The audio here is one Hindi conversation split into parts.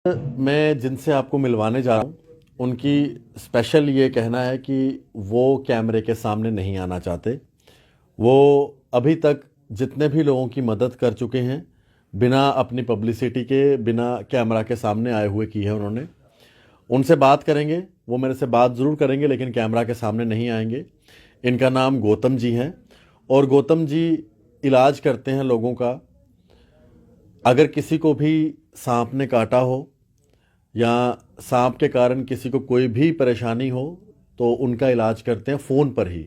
मैं जिनसे आपको मिलवाने जा रहा हूँ उनकी स्पेशल ये कहना है कि वो कैमरे के सामने नहीं आना चाहते। वो अभी तक जितने भी लोगों की मदद कर चुके हैं बिना अपनी पब्लिसिटी के, बिना कैमरा के सामने आए हुए की है उन्होंने। उनसे बात करेंगे, वो मेरे से बात ज़रूर करेंगे लेकिन कैमरा के सामने नहीं आएंगे। इनका नाम गौतम जी है और गौतम जी इलाज करते हैं लोगों का। अगर किसी को भी सांप ने काटा हो या सांप के कारण किसी को कोई भी परेशानी हो तो उनका इलाज करते हैं फ़ोन पर ही।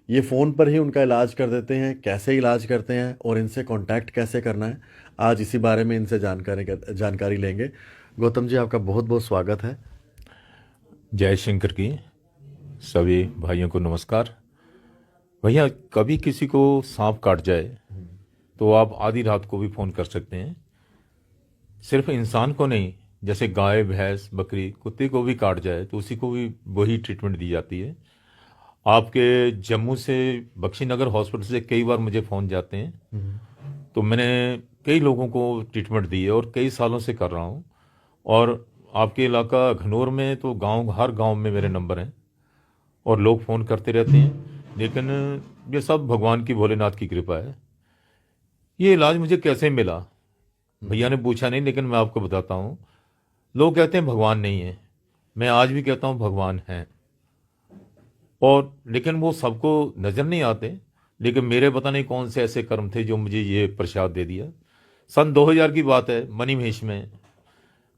ये फ़ोन पर ही उनका इलाज कर देते हैं। कैसे इलाज करते हैं और इनसे कांटेक्ट कैसे करना है, आज इसी बारे में इनसे जानकारी लेंगे। गौतम जी, आपका बहुत बहुत स्वागत है। जय शंकर की सभी भाइयों को नमस्कार। भैया, कभी किसी को सांप काट जाए तो आप आधी रात को भी फ़ोन कर सकते हैं। सिर्फ इंसान को नहीं, जैसे गाय, भैंस, बकरी, कुत्ते को भी काट जाए तो उसी को भी वही ट्रीटमेंट दी जाती है। आपके जम्मू से बख्शीनगर हॉस्पिटल से कई बार मुझे फ़ोन जाते हैं, तो मैंने कई लोगों को ट्रीटमेंट दी है और कई सालों से कर रहा हूँ। और आपके इलाका घनौर में तो हर गांव में मेरे नंबर हैं और लोग फ़ोन करते रहते हैं। लेकिन ये सब भगवान की, भोलेनाथ की कृपा है। ये इलाज मुझे कैसे मिला, भैया ने पूछा नहीं, लेकिन मैं आपको बताता हूँ। लोग कहते हैं भगवान नहीं है, मैं आज भी कहता हूँ भगवान है। और लेकिन वो सबको नज़र नहीं आते। लेकिन मेरे पता नहीं कौन से ऐसे कर्म थे जो मुझे ये प्रसाद दे दिया। सन 2000 की बात है, मणिमहेश में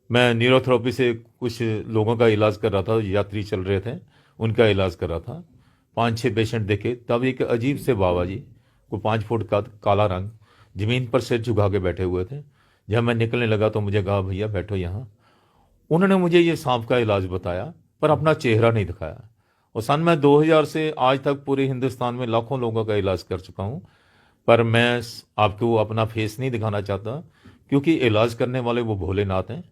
मैं न्यूरोथेरेपी से कुछ लोगों का इलाज कर रहा था। यात्री चल रहे थे, उनका इलाज कर रहा था। 5-6 पेशेंट देखे, तब एक अजीब से बाबा जी को 5 फुट का काला रंग जमीन पर सिर झुका के बैठे हुए थे। जब मैं निकलने लगा तो मुझे कहा, भैया बैठो यहाँ। उन्होंने मुझे ये सांप का इलाज बताया पर अपना चेहरा नहीं दिखाया। और सन में 2000 से आज तक पूरे हिंदुस्तान में लाखों लोगों का इलाज कर चुका हूँ। पर मैं आपको अपना फेस नहीं दिखाना चाहता, क्योंकि इलाज करने वाले वो भोलेनाथ हैं,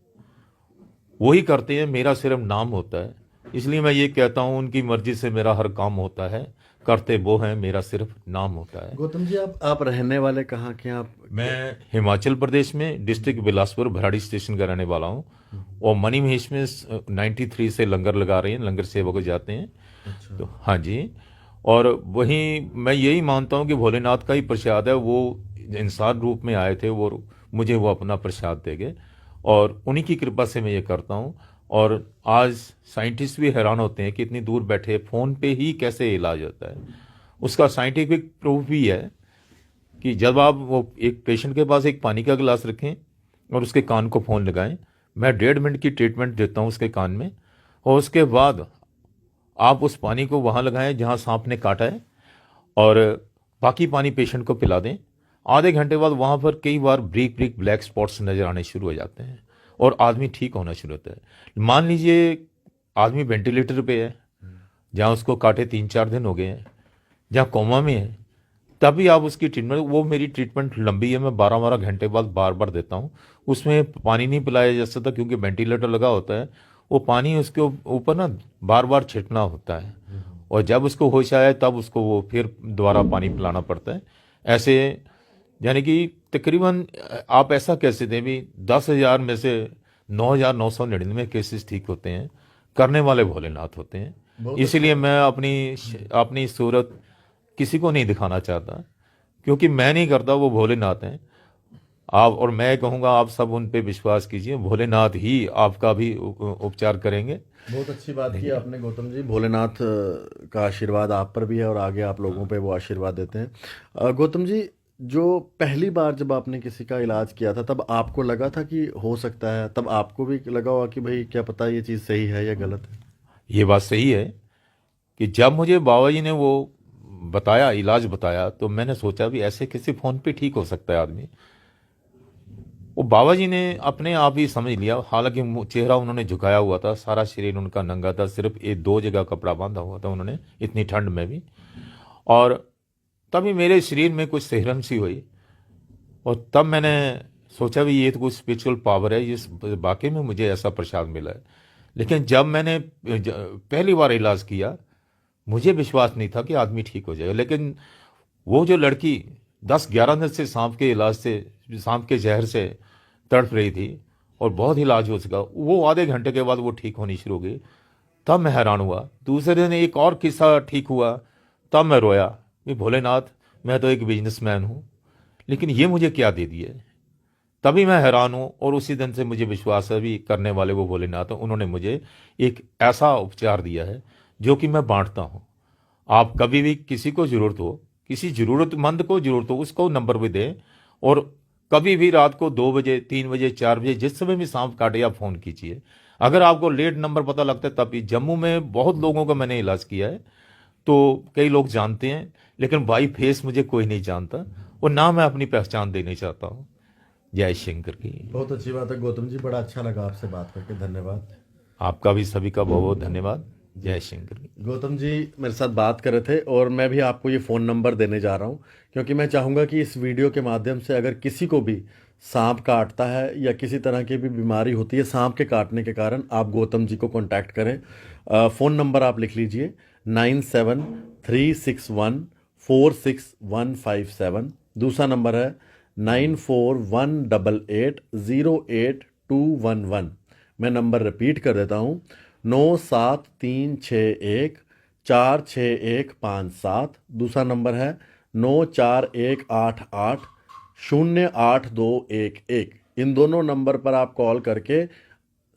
वही करते हैं। मेरा सिर्फ नाम होता है। इसलिए मैं ये कहता हूँ, उनकी मर्जी से मेरा हर काम होता है, करते वो हैं, मेरा सिर्फ नाम होता है। गौतम जी, आप रहने वाले कहाँ के हैं आप? मैं हिमाचल प्रदेश में डिस्ट्रिक्ट बिलासपुर भराड़ी स्टेशन का रहने वाला हूँ। और मणिमहेश में 93 से लंगर लगा रहे हैं, लंगर सेवा को जाते हैं। अच्छा। तो हाँ जी। और वहीं मैं यही मानता हूँ कि भोलेनाथ का ही प्रसाद है। वो इंसान रूप में आए थे, वो मुझे वो अपना प्रसाद देंगे और उन्हीं की कृपा से मैं ये करता हूँ। और आज साइंटिस्ट भी हैरान होते हैं कि इतनी दूर बैठे फ़ोन पे ही कैसे इलाज होता है। उसका साइंटिफिक प्रूफ भी है कि जब आप वो एक पेशेंट के पास एक पानी का गिलास रखें और उसके कान को फ़ोन लगाएं, मैं 1.5 मिनट की ट्रीटमेंट देता हूँ उसके कान में। और उसके बाद आप उस पानी को वहाँ लगाएं जहाँ सांप ने काटा है और बाकी पानी पेशेंट को पिला दें। आधे घंटे बाद वहाँ पर कई बार ब्रीक ब्रीक ब्लैक स्पॉट्स नज़र आने शुरू हो जाते हैं और आदमी ठीक होना शुरू होता है। मान लीजिए आदमी वेंटिलेटर पे है, जहाँ उसको काटे 3-4 दिन हो गए हैं, जहाँ कोमा में है, तभी आप उसकी ट्रीटमेंट, वो मेरी ट्रीटमेंट लंबी है, मैं 12-12 घंटे बाद बार बार देता हूँ। उसमें पानी नहीं पिलाया जा सकता क्योंकि वेंटिलेटर लगा होता है। वो पानी उसके ऊपर ना बार बार छिड़कना होता है और जब उसको होश आए तब उसको वो फिर दोबारा पानी पिलाना पड़ता है। ऐसे यानी कि तकरीबन आप ऐसा कह सकते हैं भी 10,000 में से 9,999 केसेस ठीक होते हैं। करने वाले भोलेनाथ होते हैं। इसीलिए मैं अपनी सूरत किसी को नहीं दिखाना चाहता, क्योंकि मैं नहीं करता, वो भोलेनाथ हैं। आप और मैं कहूँगा आप सब उन पे विश्वास कीजिए, भोलेनाथ ही आपका भी उपचार करेंगे। बहुत अच्छी बात की आपने गौतम जी। भोलेनाथ का आशीर्वाद आप पर भी है और आगे आप लोगों पे वो आशीर्वाद देते हैं। गौतम जी, जो पहली बार जब आपने किसी का इलाज किया था तब आपको लगा था कि हो सकता है, तब आपको भी लगा होगा कि भाई क्या पता ये चीज़ सही है या गलत है? ये बात सही है कि जब मुझे बाबा जी ने वो बताया, इलाज बताया, तो मैंने सोचा भी ऐसे किसी फ़ोन पे ठीक हो सकता है आदमी। वो बाबा जी ने अपने आप ही समझ लिया। हालांकि चेहरा उन्होंने झुकाया हुआ था, सारा शरीर उनका नंगा था, सिर्फ एक 2 जगह कपड़ा बांधा हुआ था उन्होंने, इतनी ठंड में भी। और तभी मेरे शरीर में कुछ सिहरन सी हुई और तब मैंने सोचा भी ये तो कुछ स्पिरिचुअल पावर है, इस वाकई में मुझे ऐसा प्रसाद मिला है। लेकिन जब मैंने पहली बार इलाज किया, मुझे विश्वास नहीं था कि आदमी ठीक हो जाएगा। लेकिन वो जो लड़की 10-11 दिन से सांप के इलाज से, सांप के जहर से तड़प रही थी, और बहुत ही इलाज हो सका। वो आधे घंटे के बाद वो ठीक होनी शुरू हो गई। तब मैं हैरान हुआ। दूसरे दिन एक और किस्सा ठीक हुआ, तब मैं रोया कि भोलेनाथ, मैं तो एक बिजनेसमैन हूँ, लेकिन ये मुझे क्या दे दिया है। तभी मैं हैरान हूँ। और उसी दिन से मुझे विश्वास है भी करने वाले वो भोलेनाथ हैं। उन्होंने मुझे एक ऐसा उपचार दिया है जो कि मैं बांटता हूँ। आप कभी भी किसी को जरूरत हो, किसी जरूरतमंद को जरूरत हो, उसको नंबर भी दें। और कभी भी रात को 2 बजे, 3 बजे, 4 बजे, जिस समय भी सांप काटे, आप फोन कीजिए। अगर आपको लेट नंबर पता लगता है तब भी। जम्मू में बहुत लोगों का मैंने इलाज किया है, तो कई लोग जानते हैं, लेकिन बाई फेस मुझे कोई नहीं जानता, और ना मैं अपनी पहचान देना चाहता हूँ। जय शंकर की। बहुत अच्छी बात है गौतम जी, बड़ा अच्छा लगा आपसे बात करके, धन्यवाद। आपका भी सभी का बहुत बहुत धन्यवाद। जय शंकर की। गौतम जी मेरे साथ बात कर रहे थे और मैं भी आपको ये फ़ोन नंबर देने जा रहा हूँ, क्योंकि मैं चाहूँगा कि इस वीडियो के माध्यम से अगर किसी को भी सांप काटता है या किसी तरह की भी बीमारी होती है सांप के काटने के कारण, आप गौतम जी को कांटेक्ट करें। फ़ोन नंबर आप लिख लीजिए 9736146157। दूसरा नंबर है 9418808211। मैं नंबर रिपीट कर देता हूँ, 9736146157। दूसरा नंबर है 9418808211। इन दोनों नंबर पर आप कॉल करके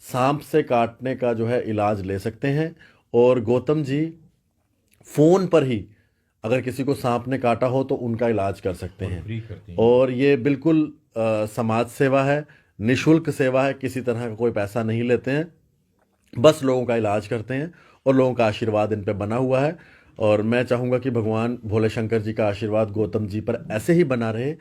सांप से काटने का जो है इलाज ले सकते हैं। और गौतम जी फ़ोन पर ही अगर किसी को सांप ने काटा हो तो उनका इलाज कर सकते हैं। फ्री करते हैं। और ये बिल्कुल समाज सेवा है, निशुल्क सेवा है, किसी तरह का कोई पैसा नहीं लेते हैं, बस लोगों का इलाज करते हैं और लोगों का आशीर्वाद इन पे बना हुआ है। और मैं चाहूँगा कि भगवान भोले शंकर जी का आशीर्वाद गौतम जी पर ऐसे ही बना रहे।